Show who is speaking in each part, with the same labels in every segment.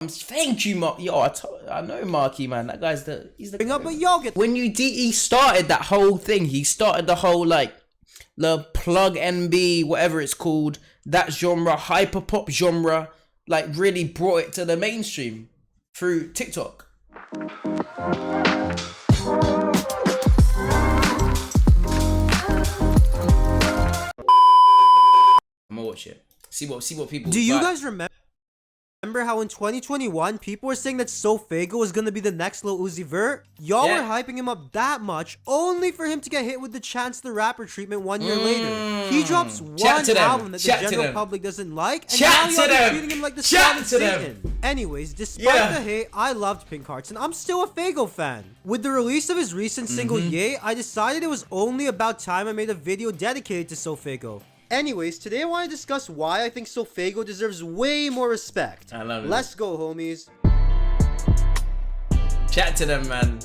Speaker 1: Thank you, Mark. Yo, I know Marky, man. That guy's he's the.
Speaker 2: Bring up, but y'all get
Speaker 1: When he started that whole thing. He started the whole like the plug NB, whatever it's called, that genre, hyperpop genre, like really brought it to the mainstream through TikTok. I'm gonna watch it. See what people.
Speaker 2: Do you guys remember how in 2021 people were saying that Faygo was gonna be the next Lil Uzi Vert? Y'all were hyping him up that much, only for him to get hit with the Chance the Rapper treatment 1 year later. He drops one album that the general public doesn't like, and now y'all are treating him like the son of Satan. Anyways, despite the hate, I loved Pink Hearts, and I'm still a Faygo fan. With the release of his recent single Yay, I decided it was only about time I made a video dedicated to Faygo. Anyways, today I want to discuss why I think Faygo deserves way more respect.
Speaker 1: I love it.
Speaker 2: Let's go, homies.
Speaker 1: Chat to them, man.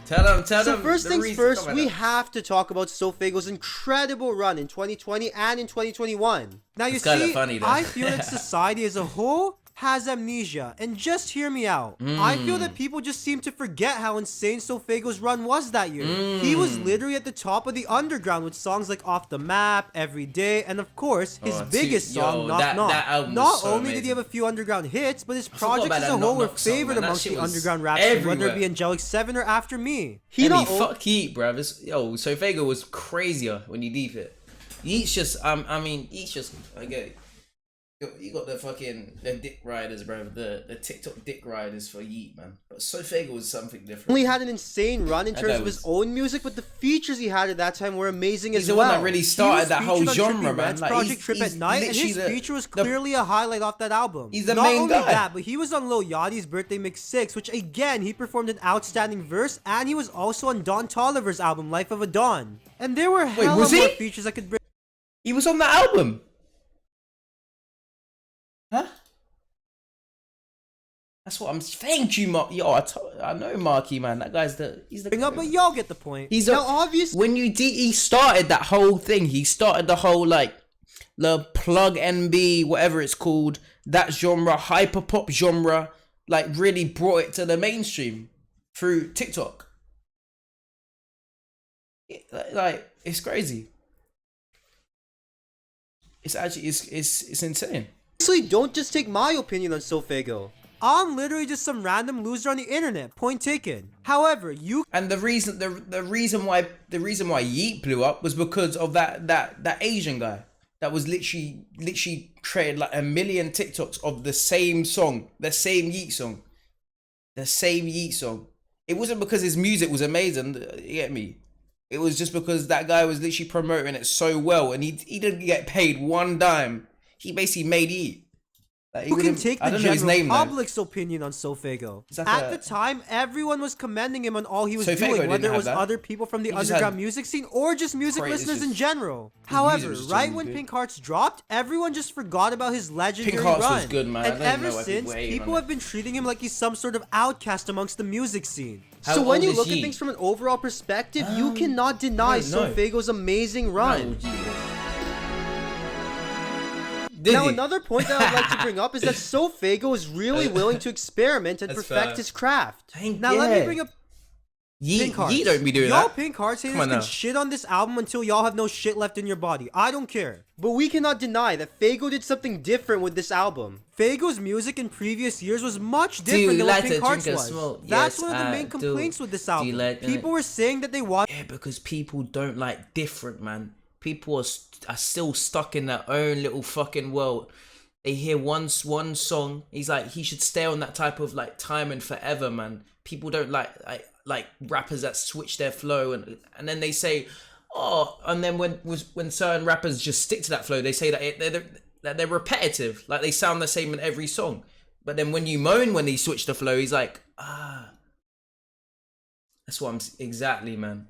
Speaker 1: Tell them.
Speaker 2: So first things first, we have to talk about Faygo's incredible run in 2020 and in 2021. Now you see, I feel that society as a whole has amnesia, and just hear me out. I feel that people just seem to forget how insane Faygo's run was that year. He was literally at the top of the underground with songs like Off the Map, Every Day, and of course his biggest song, Knock Knock. Not only did he have a few underground hits, but his projects as a whole were favored amongst the underground rappers, whether it be Angelic 7 or After Me.
Speaker 1: Fuck Yeet, bruv. Faygo was crazier when you deep it. Yeet's just, Yeet's just, I get it. You got the dick riders, bro. The TikTok dick riders for Yeet, man. But Faygo was something different.
Speaker 2: He had an insane run in terms of his own music, but the features he had at that time were amazing as well.
Speaker 1: He's the one that really started that whole genre, man.
Speaker 2: Like, Project Trip at Night, and his feature was clearly a highlight off that album.
Speaker 1: He's the main guy.
Speaker 2: Not only that, but he was on Lil Yachty's Birthday Mix 6, which again, he performed an outstanding verse, and he was also on Don Toliver's album, Life of a Don. And there were hella more features I could bring.
Speaker 1: He was on that album? Huh? That's what I'm. Thank you, Mark. Yo, I know Marky, man. That guy's he's the.
Speaker 2: Bring up, but y'all get the point.
Speaker 1: He's now obviously when he started that whole thing. He started the whole like the plug NB, whatever it's called, that genre, hyperpop genre, like really brought it to the mainstream through TikTok. Like it's crazy. It's actually it's insane.
Speaker 2: Don't just take my opinion on Faygo. I'm literally just some random loser on the internet. Point taken. However,
Speaker 1: and the reason why Yeet blew up was because of that Asian guy that was literally created like 1 million TikToks of the same song, the same Yeet song. It wasn't because his music was amazing. You get me? It was just because that guy was literally promoting it so well, and he didn't get paid one dime. He basically made Yeet. Like,
Speaker 2: who can take the general public's opinion on Faygo? At the time, everyone was commending him on all he was doing, whether it was other people from the underground music scene or just music listeners in general. However, right when Pink Hearts dropped, everyone just forgot about his legendary run.
Speaker 1: Pink Hearts was good, man.
Speaker 2: And ever since, people have been treating him like he's some sort of outcast amongst the music scene. So when you look at things from an overall perspective, you cannot deny Faygo's amazing run. Now, another point that I'd like to bring up is that Faygo is really willing to experiment and perfect his craft. Now, let me bring up Pink Hearts.
Speaker 1: Yeet don't be doing
Speaker 2: y'all Pink Hearts haters can shit on this album until y'all have no shit left in your body. I don't care. But we cannot deny that Faygo did something different with this album. Faygo's music in previous years was much different than what Pink Hearts was. That's one of the main complaints with this album. People were saying that they wanted...
Speaker 1: Yeah, because people don't like different, man. People are still stuck in their own little fucking world. They hear one song. He's like, he should stay on that type of like time and forever, man. People don't like rappers that switch their flow and then they say, oh, and then when certain rappers just stick to that flow, they say that they're repetitive, like they sound the same in every song. But then when you moan when he switched the flow, he's like, that's what I'm exactly, man.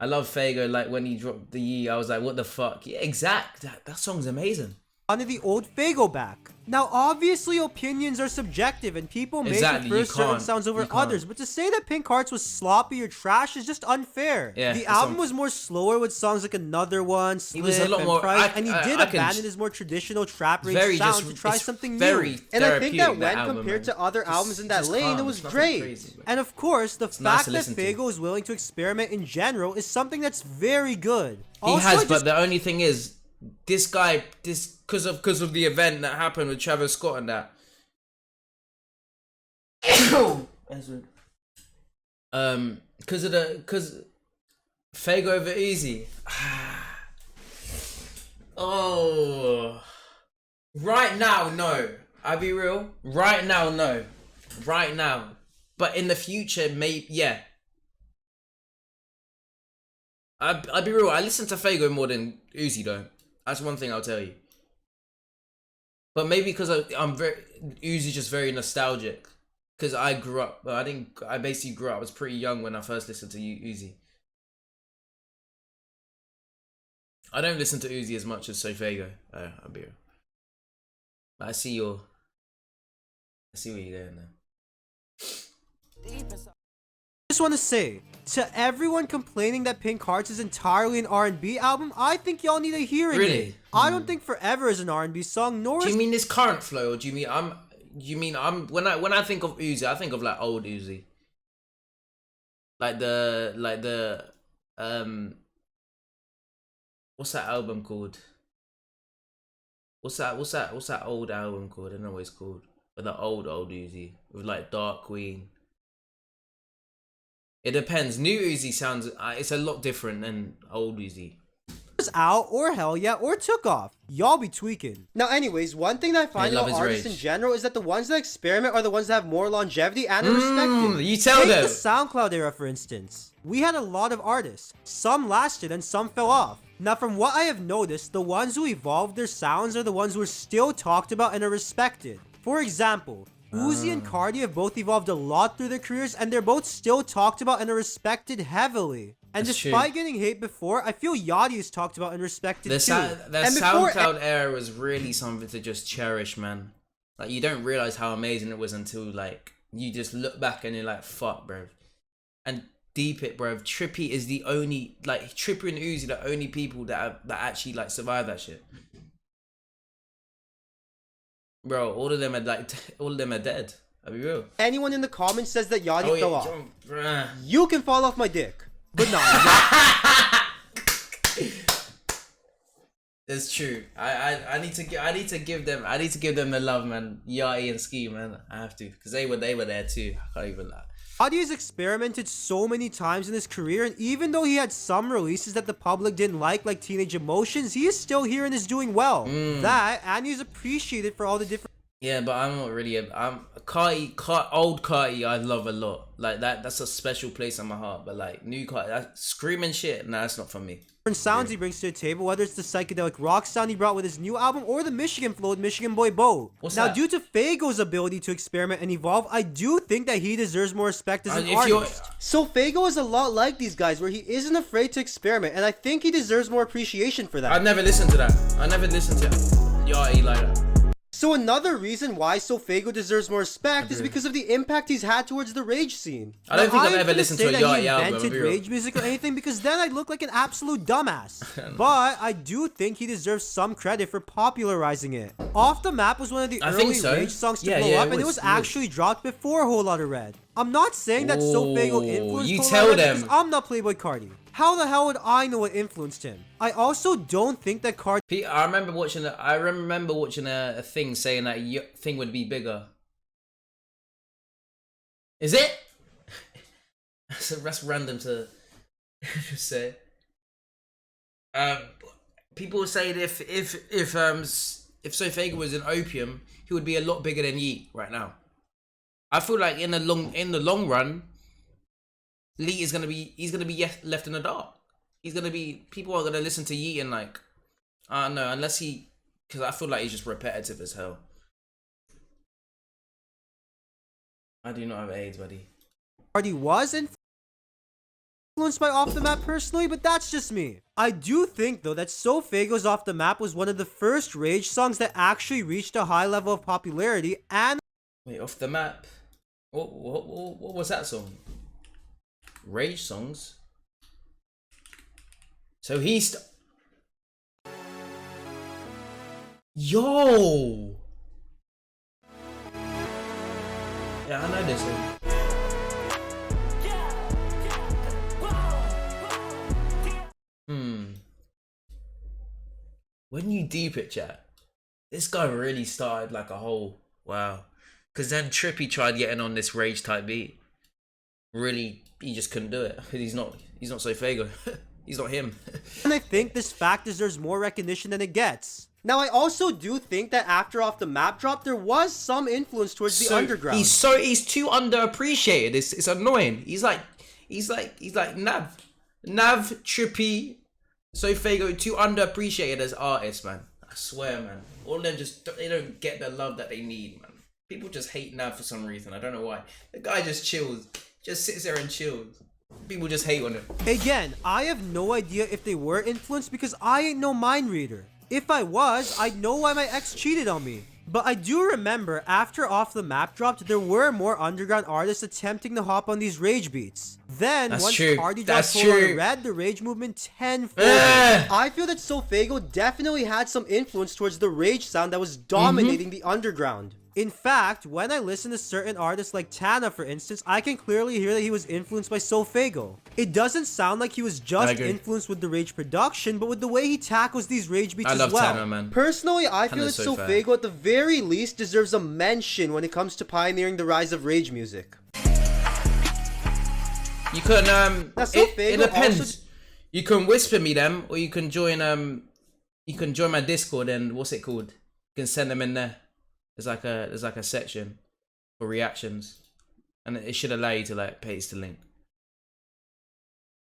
Speaker 1: I love Faygo. Like when he dropped the Yee, I was like, what the fuck? Yeah, that song's amazing.
Speaker 2: wanted the old Faygo back. Now, obviously, opinions are subjective, and people may
Speaker 1: Exactly,
Speaker 2: prefer
Speaker 1: you
Speaker 2: certain
Speaker 1: can't.
Speaker 2: sounds over
Speaker 1: You can't.
Speaker 2: others, but to say that Pink Hearts was sloppy or trash is just unfair.
Speaker 1: Yeah,
Speaker 2: the
Speaker 1: it's
Speaker 2: album was more slower with songs like Another One, Slip,
Speaker 1: was a lot
Speaker 2: and
Speaker 1: more-
Speaker 2: Price,
Speaker 1: I-
Speaker 2: and he
Speaker 1: I-
Speaker 2: did
Speaker 1: I can-
Speaker 2: abandon his more traditional trap rage
Speaker 1: very
Speaker 2: sound
Speaker 1: just-
Speaker 2: to try
Speaker 1: it's
Speaker 2: something
Speaker 1: very
Speaker 2: new. And I think that
Speaker 1: therapeutic,
Speaker 2: when
Speaker 1: album,
Speaker 2: compared
Speaker 1: man.
Speaker 2: to other albums in that
Speaker 1: Just
Speaker 2: lane, it
Speaker 1: calm,
Speaker 2: was
Speaker 1: it's nothing
Speaker 2: great.
Speaker 1: crazy, bro.
Speaker 2: And of course, the
Speaker 1: nice
Speaker 2: fact
Speaker 1: to
Speaker 2: that
Speaker 1: listen to.
Speaker 2: Faygo is willing to experiment in general is something that's very good.
Speaker 1: He
Speaker 2: Also,
Speaker 1: has,
Speaker 2: I
Speaker 1: but
Speaker 2: just
Speaker 1: the only thing is, this guy, because of the event that happened with Travis Scott and that. Because Faygo over Easy. Oh, right now, no. I'll be real. Right now, no. Right now, but in the future, maybe yeah. I'll be real. I listen to Faygo more than Uzi though. That's one thing I'll tell you. But maybe because I'm very Uzi, just very nostalgic. Because I grew up. Well, I basically grew up. I was pretty young when I first listened to Uzi. I don't listen to Uzi as much as Faygo. I'll be real. But I see where you're going now.
Speaker 2: just want to say, to everyone complaining that Pink Hearts is entirely an R&B album, I think y'all need to hear it.
Speaker 1: Really?
Speaker 2: I don't think Forever is an R&B song, nor
Speaker 1: Do
Speaker 2: is
Speaker 1: you mean this current flow, or do you mean when I think of Uzi, I think of like old Uzi, like the what's that album called? What's that old album called? I don't know what it's called, but the old Uzi with like Dark Queen. It depends. New Uzi sounds it's a lot different than old Uzi.
Speaker 2: out or Hell Yeah or Took Off. Y'all be tweaking. Now anyways, one thing that I find
Speaker 1: Love
Speaker 2: about
Speaker 1: is
Speaker 2: artists
Speaker 1: rage.
Speaker 2: in general is that the ones that experiment are the ones that have more longevity and are respected.
Speaker 1: You tell
Speaker 2: Take
Speaker 1: them.
Speaker 2: the SoundCloud era for instance. We had a lot of artists. Some lasted and some fell off. Now from what I have noticed, the ones who evolved their sounds are the ones who are still talked about and are respected. For example, Uzi and Cardi have both evolved a lot through their careers and they're both still talked about and are respected heavily. And
Speaker 1: That's
Speaker 2: despite
Speaker 1: true.
Speaker 2: getting hate before, I feel Yachty is talked about and respected
Speaker 1: The
Speaker 2: too.
Speaker 1: that
Speaker 2: And before
Speaker 1: SoundCloud era was really something to just cherish, man. Like you don't realize how amazing it was until like you just look back and you're like, fuck, bro. And deep it, bro. Trippy is the only Trippy and Uzi, the only people that actually like survive that shit. Bro, all of them are dead. I'll be real.
Speaker 2: anyone in the comments says that Yachty
Speaker 1: Oh,
Speaker 2: fell
Speaker 1: yeah,
Speaker 2: off,
Speaker 1: bruh.
Speaker 2: you can fall off my dick. But no.
Speaker 1: It's true. I need to give them the love, man. Yachty and Ski, man. I have to, because they were there too. I can't even lie.
Speaker 2: Yachty has experimented so many times in his career, and even though he had some releases that the public didn't like Teenage Emotions, he is still here and is doing well. That, and he's appreciated for all the different
Speaker 1: Yeah, but I'm not really. I'm old Carti. I love a lot. Like that's a special place in my heart. But like new Carti, that screaming shit. Nah, that's not for me.
Speaker 2: sounds he brings to the table, whether it's the psychedelic rock sound he brought with his new album or the Michigan flow with Michigan Boy Bo.
Speaker 1: What's
Speaker 2: now,
Speaker 1: that?
Speaker 2: due to Faygo's ability to experiment and evolve, I do think that he deserves more respect as an
Speaker 1: if you're-
Speaker 2: artist. So Faygo is a lot like these guys, where he isn't afraid to experiment, and I think he deserves more appreciation for that.
Speaker 1: I never listened to that. I never listened to Yachty like that.
Speaker 2: So another reason why Faygo deserves more respect is because of the impact he's had towards the rage scene.
Speaker 1: I don't
Speaker 2: Now,
Speaker 1: think I've
Speaker 2: ain't
Speaker 1: ever
Speaker 2: gonna
Speaker 1: listened
Speaker 2: say
Speaker 1: to a
Speaker 2: that he
Speaker 1: Yachty album,
Speaker 2: invented
Speaker 1: I'll be real.
Speaker 2: rage music or anything, because then I'd look like an absolute dumbass. But I do think he deserves some credit for popularizing it. Off the Map was one of the
Speaker 1: I think
Speaker 2: early
Speaker 1: so.
Speaker 2: rage songs to
Speaker 1: Yeah,
Speaker 2: blow
Speaker 1: yeah,
Speaker 2: up,
Speaker 1: it
Speaker 2: and it
Speaker 1: was,
Speaker 2: was
Speaker 1: it was.
Speaker 2: actually dropped before a Whole Lotta Red. I'm not saying that Faygo
Speaker 1: Ooh,
Speaker 2: influenced
Speaker 1: you
Speaker 2: Whole
Speaker 1: tell
Speaker 2: Lotta Red
Speaker 1: them.
Speaker 2: because I'm not Playboy Cardi. How the hell would I know what influenced him? I also don't think that Cardi
Speaker 1: I remember watching a thing saying that your thing would be bigger. Is it? That's random to just say. People were saying if Faygo was an opium, he would be a lot bigger than Yeet right now. I feel like in the long run, Lee is gonna be left in the dark. People are gonna listen to Yeet and like, I don't know, because I feel like he's just repetitive as hell. I do not have AIDS, buddy.
Speaker 2: was and influenced by Off the Map personally, but that's just me. I do think though that So Faygo's Off the Map was one of the first Rage songs that actually reached a high level of popularity. And
Speaker 1: wait, Off the Map? What was that song? Rage songs? So he's... Yo! Yeah, I know this one. When you deep it, chat, this guy really started like a whole wow. Because then Trippy tried getting on this Rage type beat. Really, he just couldn't do it. He's not so Faygo. He's not him.
Speaker 2: And I think this fact deserves more recognition than it gets. Now, I also do think that after Off the Map drop, there was some influence towards the underground.
Speaker 1: He's too underappreciated. It's annoying. He's like Nav, Trippy, So Faygo, too underappreciated as artists, man. I swear, man. All of them they don't get the love that they need, man. People just hate Nav for some reason. I don't know why. The guy just chills. Just sits there and chills. People just hate on him.
Speaker 2: Again, I have no idea if they were influenced because I ain't no mind reader. If I was, I'd know why my ex cheated on me. But I do remember after Off the Map dropped, there were more underground artists attempting to hop on these Rage beats. Then, once Cardi dropped Polaroid Red, the Rage movement tenfold. I feel that So Faygo definitely had some influence towards the Rage sound that was dominating the underground. In fact, when I listen to certain artists like Tana, for instance, I can clearly hear that he was influenced by So Faygo. It doesn't sound like he was just influenced with the Rage production, but with the way he tackles these Rage beats as well. I love Tana, man. Personally, I feel that So Faygo at the very least deserves a mention when it comes to pioneering the rise of Rage music.
Speaker 1: You can it depends. You can whisper me them, or you can join my Discord and what's it called? You can send them in there. There's like a section for reactions, and it should allow you to like paste the link.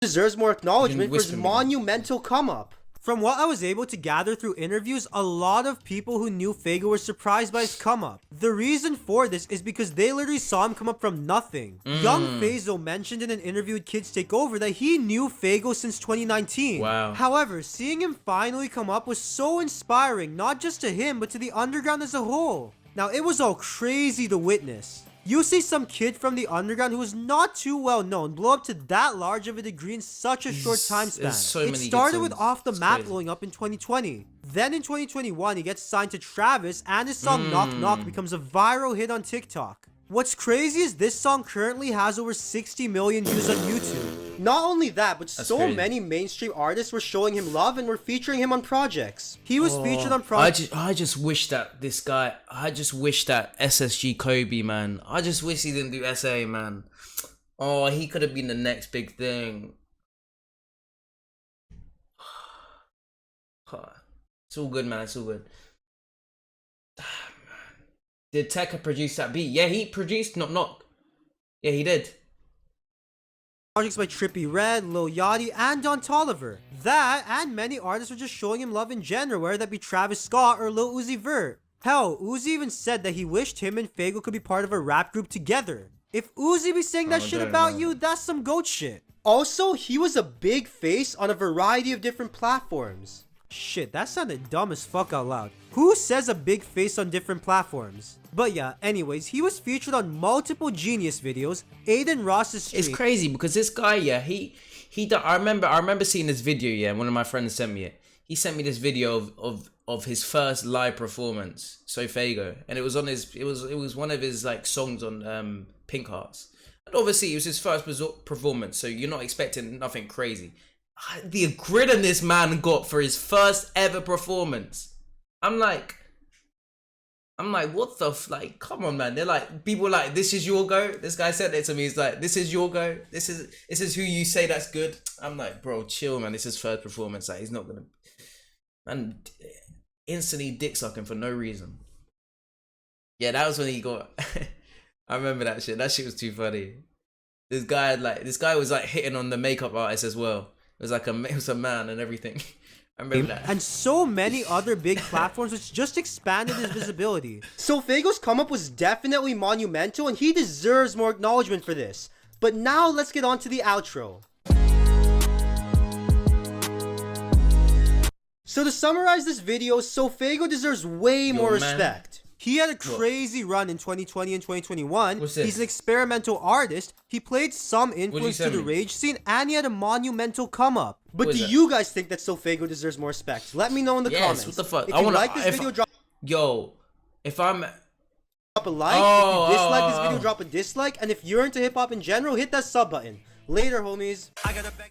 Speaker 2: Deserves more acknowledgement for his monumental come up. From what I was able to gather through interviews, a lot of people who knew Faygo were surprised by his come up. The reason for this is because they literally saw him come up from nothing. Young Fayzo mentioned in an interview with Kids Take Over that he knew Faygo since 2019.
Speaker 1: Wow.
Speaker 2: However, seeing him finally come up was so inspiring, not just to him, but to the underground as a whole. Now, it was all crazy to witness. You see some kid from the underground who was not too well known blow up to that large of a degree in such a short time span. It started with Off the Map blowing up in 2020. Then in 2021, he gets signed to Travis and his song Knock Knock becomes a viral hit on TikTok. What's crazy is this song currently has over 60 million views on YouTube. Not only that, but many mainstream artists were showing him love and were featuring him on projects. He was featured on projects.
Speaker 1: I just wish that this guy, I just wish that SSG Kobe, man. I just wish he didn't do SA, man. Oh, he could have been the next big thing. It's all good, man. It's all good. Did Tekka produce that beat? Yeah, he produced Knock Knock. Yeah, he did.
Speaker 2: Projects by Trippy Red, Lil Yachty, and Don Toliver. That, and many artists were just showing him love in general, whether that be Travis Scott or Lil Uzi Vert. Hell, Uzi even said that he wished him and Faygo could be part of a rap group together. If Uzi be saying that shit about you, that's some goat shit. Also, he was a big face on a variety of different platforms. Shit, that sounded dumb as fuck out loud. Who says a big face on different platforms? But yeah, anyways, he was featured on multiple Genius videos. Aiden Ross's streak.
Speaker 1: It's crazy because this guy, yeah, I remember seeing this video, yeah, one of my friends sent me it. He sent me this video of his first live performance, So Faygo, and it was on his, it was one of his like songs on Pink Hearts. And obviously it was his first performance, so you're not expecting nothing crazy. The grit this man got for his first ever performance. I'm like, what the like, come on, man. They're like, people like, this is your go. This guy said it to me. He's like, this is your go. This is who you say that's good. I'm like, bro, chill, man. This is his first performance. Like, he's not gonna, and instantly dick sucking for no reason. Yeah, that was when he got, I remember that shit. That shit was too funny. This guy was like hitting on the makeup artist as well. It was a man and everything. I remember that. And
Speaker 2: so many other big platforms which just expanded his visibility. So Faygo's come up was definitely monumental and he deserves more acknowledgement for this. But now let's get on to the outro. So to summarize this video, Faygo deserves way more
Speaker 1: man.
Speaker 2: respect. He had a crazy run in 2020 and 2021.
Speaker 1: What's this?
Speaker 2: He's an experimental artist. He played some influence to
Speaker 1: send
Speaker 2: the
Speaker 1: me?
Speaker 2: rage scene, and he had a monumental come up. But
Speaker 1: What
Speaker 2: do
Speaker 1: is that?
Speaker 2: you guys think that Faygo deserves more respect? Let me know in the
Speaker 1: Yes,
Speaker 2: comments.
Speaker 1: what the fuck?
Speaker 2: If
Speaker 1: I
Speaker 2: you
Speaker 1: wanna-
Speaker 2: like this
Speaker 1: if-
Speaker 2: video, drop
Speaker 1: Yo, if I'm
Speaker 2: a like.
Speaker 1: Oh,
Speaker 2: if you dislike this
Speaker 1: oh,
Speaker 2: video,
Speaker 1: oh.
Speaker 2: drop a dislike. And if you're into hip hop in general, hit that sub button. Later, homies.